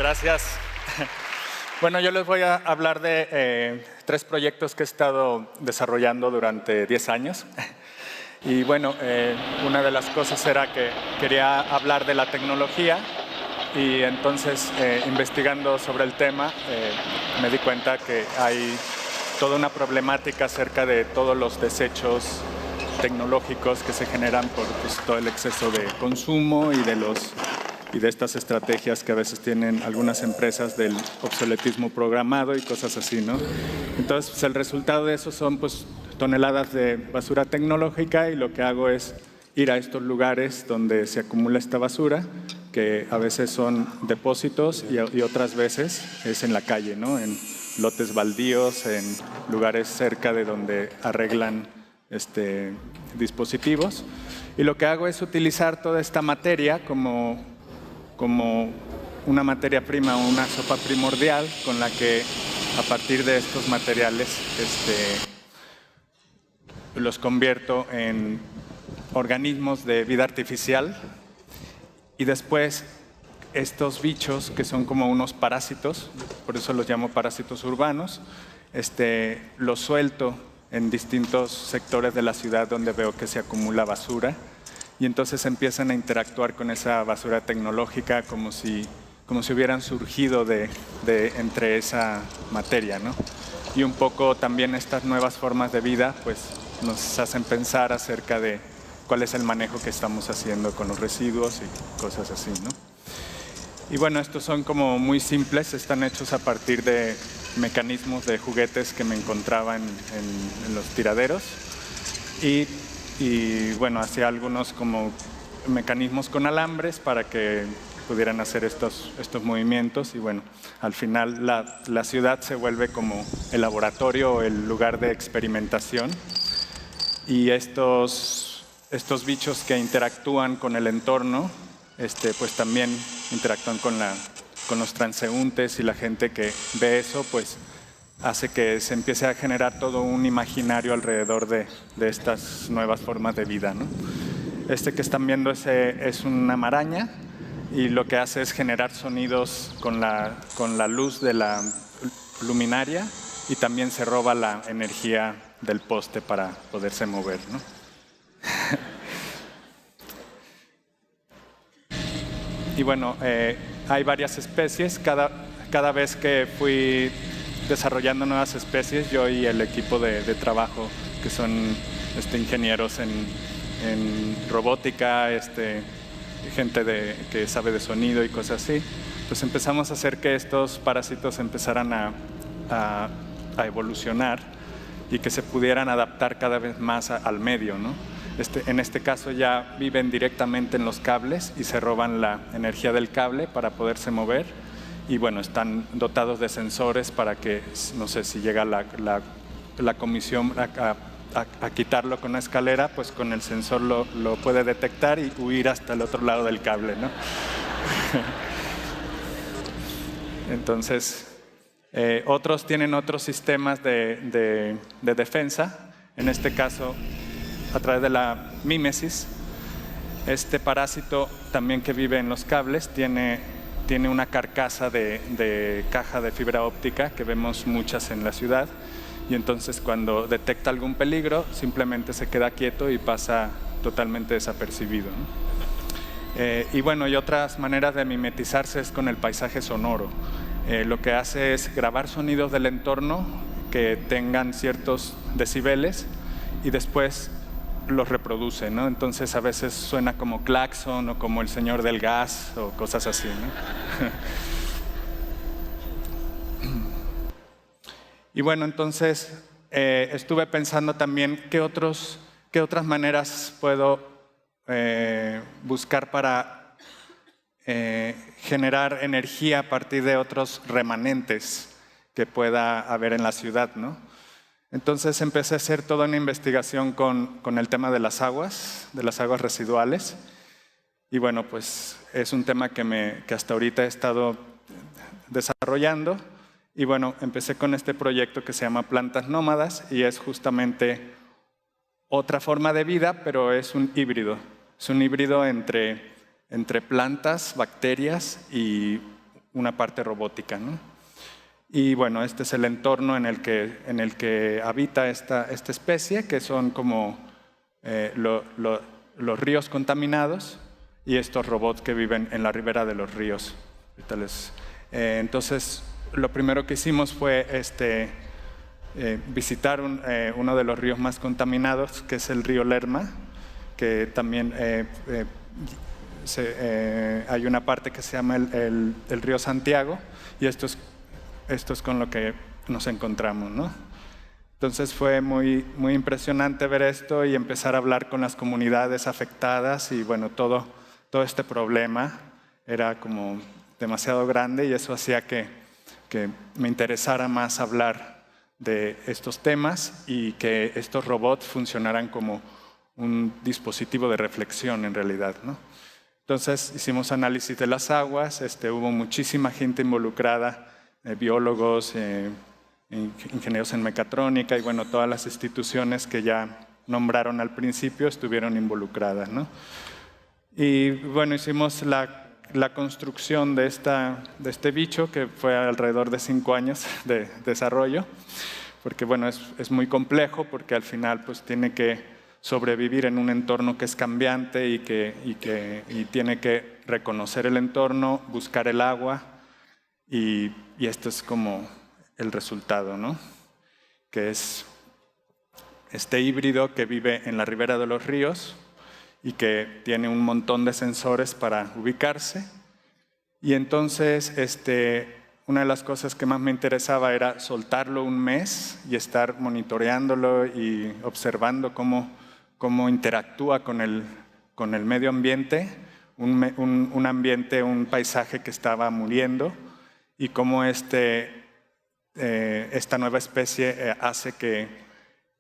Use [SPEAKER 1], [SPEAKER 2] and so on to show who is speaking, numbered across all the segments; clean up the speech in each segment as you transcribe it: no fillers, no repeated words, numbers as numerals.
[SPEAKER 1] Gracias. Bueno, yo les voy a hablar de 3 proyectos que he estado desarrollando durante 10 años. Y bueno, una de las cosas era que quería hablar de la tecnología y entonces investigando sobre el tema me di cuenta que hay toda una problemática acerca de todos los desechos tecnológicos que se generan por todo el exceso de consumo y de estas estrategias que a veces tienen algunas empresas del obsoletismo programado y cosas así, ¿no? Entonces, pues, el resultado de eso son pues, toneladas de basura tecnológica y lo que hago es ir a estos lugares donde se acumula esta basura, que a veces son depósitos y otras veces es en la calle, ¿no? En lotes baldíos, en lugares cerca de donde arreglan dispositivos. Y lo que hago es utilizar toda esta materia como una materia prima o una sopa primordial con la que a partir de estos materiales los convierto en organismos de vida artificial y después estos bichos que son como unos parásitos, por eso los llamo parásitos urbanos, los suelto en distintos sectores de la ciudad donde veo que se acumula basura y entonces empiezan a interactuar con esa basura tecnológica como si hubieran surgido de entre esa materia, ¿no? Y un poco también estas nuevas formas de vida pues nos hacen pensar acerca de cuál es el manejo que estamos haciendo con los residuos y cosas así, ¿no? Y bueno, estos son como muy simples, están hechos a partir de mecanismos de juguetes que me encontraba en los tiraderos y bueno, hacía algunos como mecanismos con alambres para que pudieran hacer estos movimientos y bueno, al final la ciudad se vuelve como el laboratorio o el lugar de experimentación y estos bichos que interactúan con el entorno pues también interactúan con los transeúntes y la gente que ve eso pues hace que se empiece a generar todo un imaginario alrededor de estas nuevas formas de vida, ¿no? Que están viendo es una maraña y lo que hace es generar sonidos con la luz de la luminaria y también se roba la energía del poste para poderse mover, ¿no? Y bueno, hay varias especies. Cada vez que fui desarrollando nuevas especies, yo y el equipo de trabajo, que son ingenieros en robótica, gente que sabe de sonido y cosas así, pues empezamos a hacer que estos parásitos empezaran a evolucionar y que se pudieran adaptar cada vez más al medio, ¿no? En este caso ya viven directamente en los cables y se roban la energía del cable para poderse mover y bueno, están dotados de sensores para que, no sé, si llega la comisión a quitarlo con una escalera, pues con el sensor lo puede detectar y huir hasta el otro lado del cable, ¿no? Entonces, otros tienen otros sistemas de defensa, en este caso a través de la mímesis. Este parásito también que vive en los cables tiene una carcasa de caja de fibra óptica que vemos muchas en la ciudad y entonces cuando detecta algún peligro simplemente se queda quieto y pasa totalmente desapercibido, ¿no? Y bueno, y otras maneras de mimetizarse es con el paisaje sonoro. Lo que hace es grabar sonidos del entorno que tengan ciertos decibeles y después los reproduce, ¿no? Entonces a veces suena como claxon o como el señor del gas o cosas así, ¿no? Y bueno, entonces estuve pensando también qué otras maneras puedo buscar para generar energía a partir de otros remanentes que pueda haber en la ciudad, ¿no? Entonces empecé a hacer toda una investigación con el tema de las aguas residuales. Y bueno, pues es un tema que hasta ahorita he estado desarrollando. Y bueno, empecé con este proyecto que se llama Plantas Nómadas y es justamente otra forma de vida, pero es un híbrido. Es un híbrido entre plantas, bacterias y una parte robótica, ¿no? Y bueno, este es el entorno en el que habita esta especie, que son como los ríos contaminados y estos robots que viven en la ribera de los ríos. Entonces, lo primero que hicimos fue visitar uno de los ríos más contaminados, que es el río Lerma, que también hay una parte que se llama el río Santiago, y esto es con lo que nos encontramos, ¿no? Entonces fue muy impresionante ver esto y empezar a hablar con las comunidades afectadas, y bueno, todo este problema era como demasiado grande, y eso hacía que me interesara más hablar de estos temas y que estos robots funcionaran como un dispositivo de reflexión en realidad, ¿no? Entonces hicimos análisis de las aguas, hubo muchísima gente involucrada, biólogos, ingenieros en mecatrónica, y bueno, todas las instituciones que ya nombraron al principio estuvieron involucradas, ¿no? Y bueno, hicimos la construcción de este bicho, que fue alrededor de 5 años de desarrollo, porque bueno, es muy complejo, porque al final pues tiene que sobrevivir en un entorno que es cambiante y tiene que reconocer el entorno, buscar el agua, y esto es como el resultado, ¿no? Que es este híbrido que vive en la ribera de los ríos y que tiene un montón de sensores para ubicarse. Y entonces una de las cosas que más me interesaba era soltarlo un mes y estar monitoreándolo y observando cómo interactúa con el medio ambiente, un paisaje que estaba muriendo, y cómo esta nueva especie hace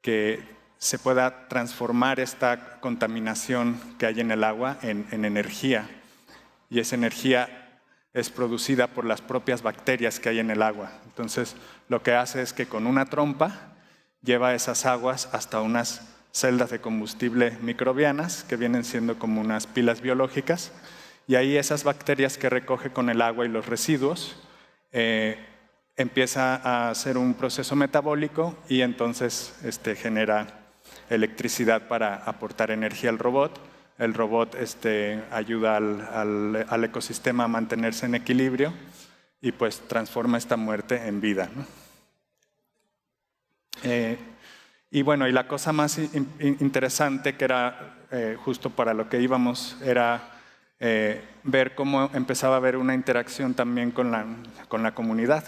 [SPEAKER 1] que se pueda transformar esta contaminación que hay en el agua en energía. Y esa energía es producida por las propias bacterias que hay en el agua. Entonces, lo que hace es que con una trompa lleva esas aguas hasta unas celdas de combustible microbianas, que vienen siendo como unas pilas biológicas, y ahí esas bacterias que recoge con el agua y los residuos empieza a hacer un proceso metabólico, y entonces genera electricidad para aportar energía al robot. El robot ayuda al ecosistema a mantenerse en equilibrio y pues transforma esta muerte en vida, ¿no? Y bueno, y la cosa más interesante, que era justo para lo que íbamos, era ver cómo empezaba a haber una interacción también con la comunidad.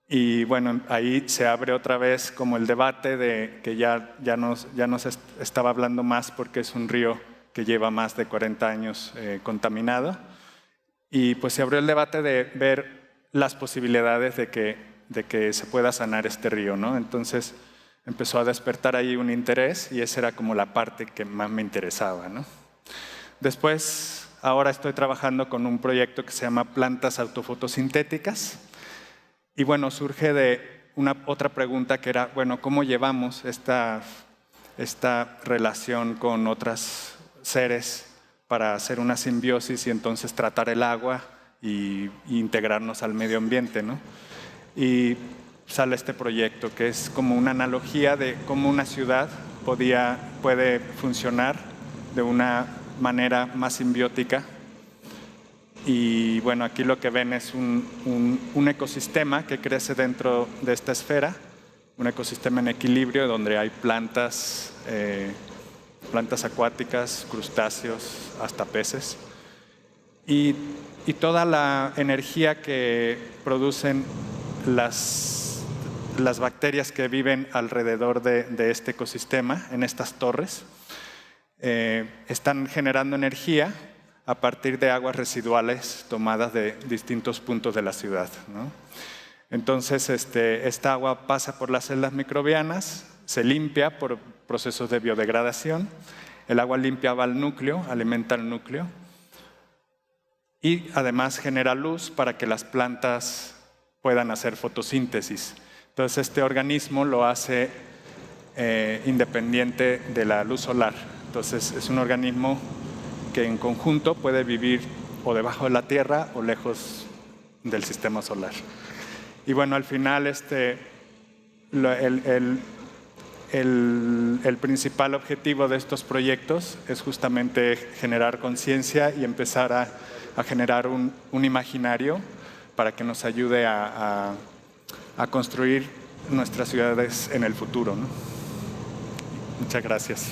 [SPEAKER 1] Y bueno, ahí se abre otra vez como el debate de que ya nos estaba hablando más, porque es un río que lleva más de 40 años contaminado. Y pues se abrió el debate de ver las posibilidades de que se pueda sanar este río, ¿no? Entonces empezó a despertar ahí un interés, y esa era como la parte que más me interesaba, ¿no? Después, ahora estoy trabajando con un proyecto que se llama Plantas Autofotosintéticas. Y bueno, surge de otra pregunta, que era, bueno, ¿cómo llevamos esta relación con otros seres para hacer una simbiosis y entonces tratar el agua y integrarnos al medio ambiente, ¿no? Y sale este proyecto, que es como una analogía de cómo una ciudad puede funcionar de una manera más simbiótica. Y bueno, aquí lo que ven es un ecosistema que crece dentro de esta esfera, un ecosistema en equilibrio donde hay plantas acuáticas, crustáceos, hasta peces. Y toda la energía que producen las bacterias que viven alrededor de este ecosistema, en estas torres, están generando energía a partir de aguas residuales tomadas de distintos puntos de la ciudad, ¿no? Entonces, esta agua pasa por las celdas microbianas, se limpia por procesos de biodegradación, el agua limpia va al núcleo, alimenta el núcleo, y además genera luz para que las plantas puedan hacer fotosíntesis. Entonces, este organismo lo hace independiente de la luz solar. Entonces, es un organismo que en conjunto puede vivir o debajo de la tierra o lejos del sistema solar. Y bueno, al final el principal objetivo de estos proyectos es justamente generar conciencia y empezar a generar un imaginario para que nos ayude a construir nuestras ciudades en el futuro, ¿no? Muchas gracias.